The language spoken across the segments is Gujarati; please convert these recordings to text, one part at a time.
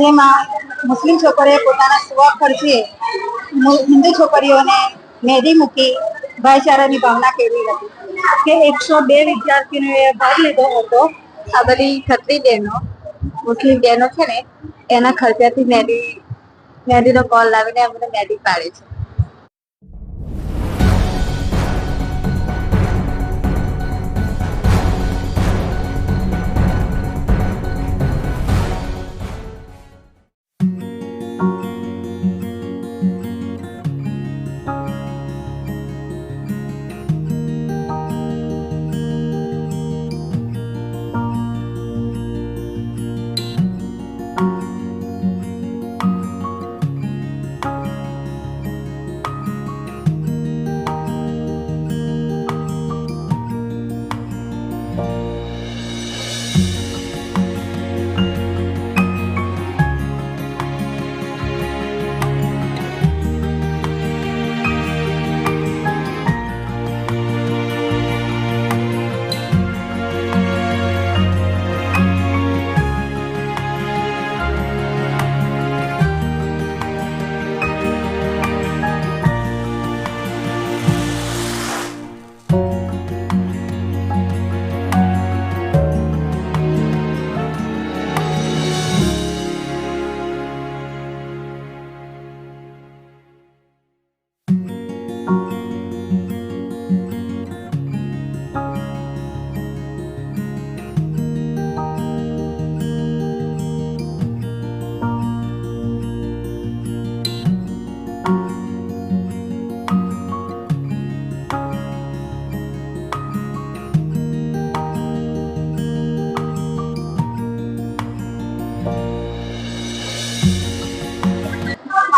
જેમાં મુસ્લિમ છોકરીઓએ પોતાના સ્વખર્ચે હિન્દુ છોકરીઓને મહેંદી મૂકી ભાઈચારાની ભાવના કેળવી હતી કે 102 વિદ્યાર્થીનીઓએ ભાગ લીધો હતો. આ બધી ખત્રી બહેનો મુસ્લિમ બહેનો છે ને એના ખર્ચાથી મહેંદીનો કોલ લાવીને અમને મહેંદી પાડે છે.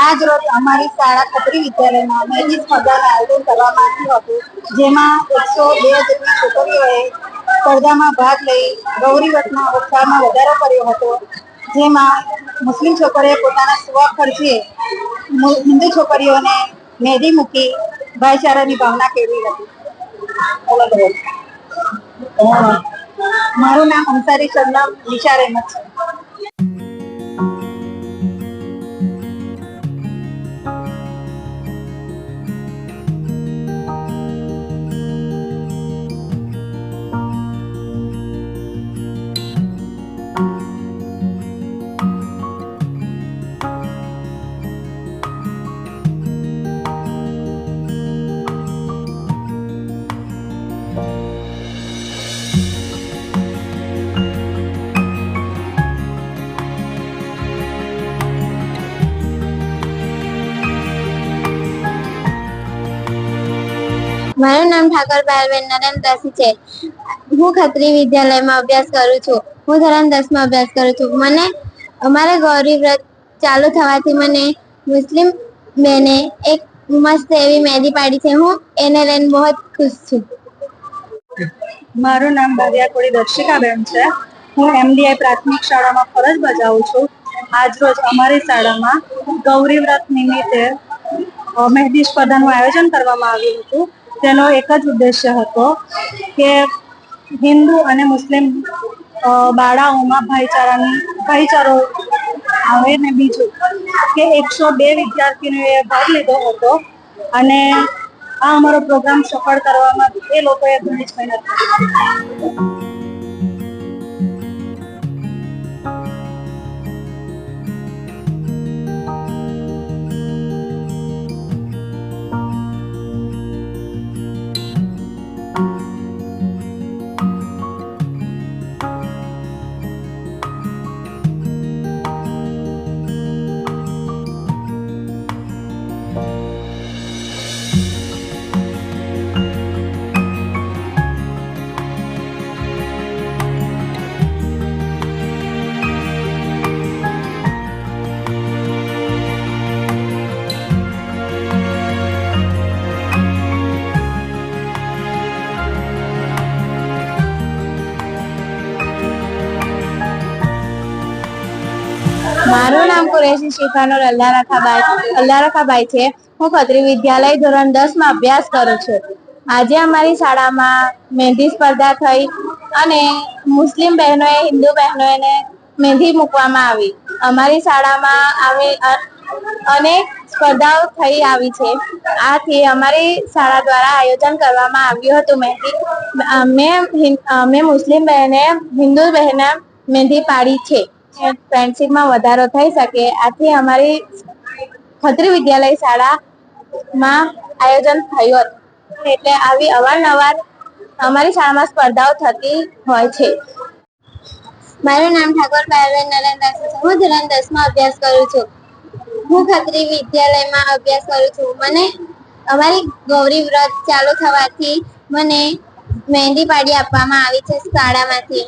આજ રોજ અમારી શાળા ખત્રી વિદ્યાલયમાં મહેંદી સ્પર્ધાનું આયોજન કરવામાં આવ્યું હતું, જેમાં 102 જેટલી છોકરીઓએ સ્પર્ધામાં ભાગ લઈ ગૌરીવ્રતના ઉત્સાહમાં વધારો કર્યો હતો. જેમાં મુસ્લિમ છોકરીઓએ પોતાના સ્વખર્ચે હિન્દુ છોકરીઓને મહેંદી મૂકી ભાઈચારાની ભાવના કેળવી હતી. મારું નામ અંસારી શબનમ નિશાર અહેમદ છે. મારું નામ ઠાકર પાયલબેન નરેન્દ્રસિંહ છે. હું ખત્રી વિદ્યાલયમાં અભ્યાસ કરું છું. હું ધોરણ 10 માં અભ્યાસ કરું છું. મને અમારા ગૌરી વ્રત ચાલુ થવાથી મને મુસ્લિમ બેને એક મસ્ત એવી મહેંદી પાડી છે. હું એને લઈને બહુ ખુશ છું. મારું નામ બારિયાકોડી દર્શિકાબેન છે. હું MDI પ્રાથમિક શાળામાં ફરજ બજાવું છું. આજ રોજ અમારી શાળામાં ગૌરી વ્રત નિમિત્તે મહેંદી સ્પર્ધાનું આયોજન કરવામાં આવ્યું હતું. તેનો એક જ ઉદ્દેશ્ય હતો કે હિન્દુ અને મુસ્લિમ બાળાઓમાં ભાઈચારો આવે ને બીજું કે 102 વિદ્યાર્થીનીઓએ ભાગ લીધો હતો અને આ અમારો પ્રોગ્રામ સફળ કરવામાં એ લોકોએ ઘણી જ મહેનત કરી. મારું નામ કુરેશી શિફાનુર અલ્લારખાબાઈ છે. હું ખત્રી વિદ્યાલય ધોરણ 10 માં અભ્યાસ કરું છું. આજે અમારી શાળામાં મહેંદી સ્પર્ધા થઈ અને મુસ્લિમ બહેનોએ હિન્દુ બહેનોને મહેંદી મૂકવામાં આવી. અમારી શાળામાં આવી અનેક સ્પર્ધાઓ થઈ આવી છે. આથી અમારી શાળા દ્વારા આયોજન કરવામાં આવ્યું હતું મહેંદી. મેં મુસ્લિમ બહેને હિન્દુ બહેને મહેંદી પાડી છે. ફ્રેન્ડશીપમાં વધારો થઈ શકે આથી અમારી ખત્રી વિદ્યાલય શાળામાં આયોજન થયું હતું. એટલે આવી અવારનવાર અમારી શાળામાં સ્પર્ધાઓ થતી હોય છે. મારું નામ ઠાકોર પાયલબેન નરેન્દ્રસિંહ છે. હું ધોરણ 10 માં અભ્યાસ કરું છું. હું ખત્રી વિદ્યાલયમાં અભ્યાસ કરું છું. મને અમારી ગૌરી વ્રત ચાલુ થવાથી મને મહેંદી પાડી આપવામાં આવી છે શાળામાંથી.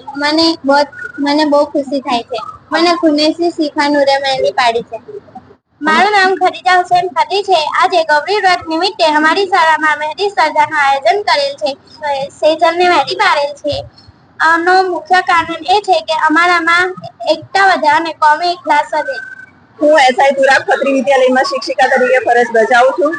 મને બહુ ખુશી થાય છે. મને ખુનેસી શિફા નૂરે મહેંદી પાડી છે. મારું નામ ખદીજા હુસેન ખદી છે. આજે ગૌરી વ્રત નિમિત્તે અમારી શાળામાં મહેંદી સ્પર્ધાનું આયોજન કરેલ છે. સેજલને મહેંદી પાડેલ છે. આનો મુખ્ય કારણ એ છે કે અમારામાં એકતા વધે અને કોમી ઇખલાસ વધે. હું એસઆઈ તુરાબ ખત્રી વિદ્યાલયમાં શિક્ષિકા તરીકે ફરજ બજાવું છું.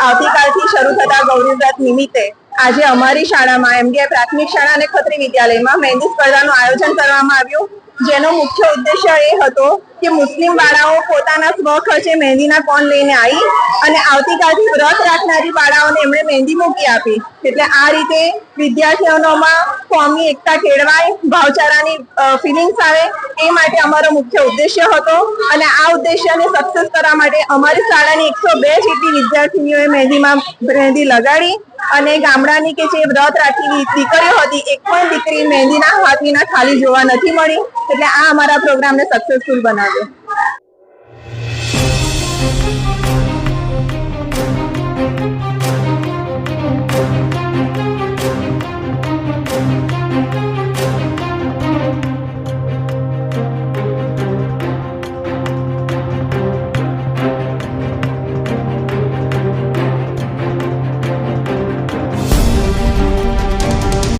આવતીકાલથી શરૂ થતા ગૌરી વ્રત નિમિત્તે આજે અમારી શાળામાં એમડીઆઈ પ્રાથમિક શાળા અને ખત્રી વિદ્યાલયમાં મહેંદી સ્પર્ધાનું આયોજન કરવામાં આવ્યું. જેનો મુખ્ય ઉદ્દેશ્ય એ હતો કે મુસ્લિમ બાળાઓ પોતાના સ્વખર્ચે મહેંદીના કોન લઈને આવી અને આવતીકાલથી વ્રત રાખનારી બાળાઓને એમણે મહેંદી મૂકી આપી. એટલે આ રીતે વિદ્યાર્થીઓમાં કોમી એકતા કેળવાય, ભાવચારાની ફિલિંગ્સ આવે એ માટે અમારો મુખ્ય ઉદ્દેશ્ય હતો. અને આ ઉદ્દેશ્યને સક્સેસ કરવા માટે અમારી શાળાની 102 જેટલી વિદ્યાર્થીનીઓએ મહેંદી લગાડી અને ગામડાની કે જે વ્રત રાખી દીકરીઓ હતી એક પણ દીકરી મહેંદીના હાથ વિના ખાલી જોવા નથી મળી. એટલે આ અમારા પ્રોગ્રામને સક્સેસફુલ બનાવ્યો.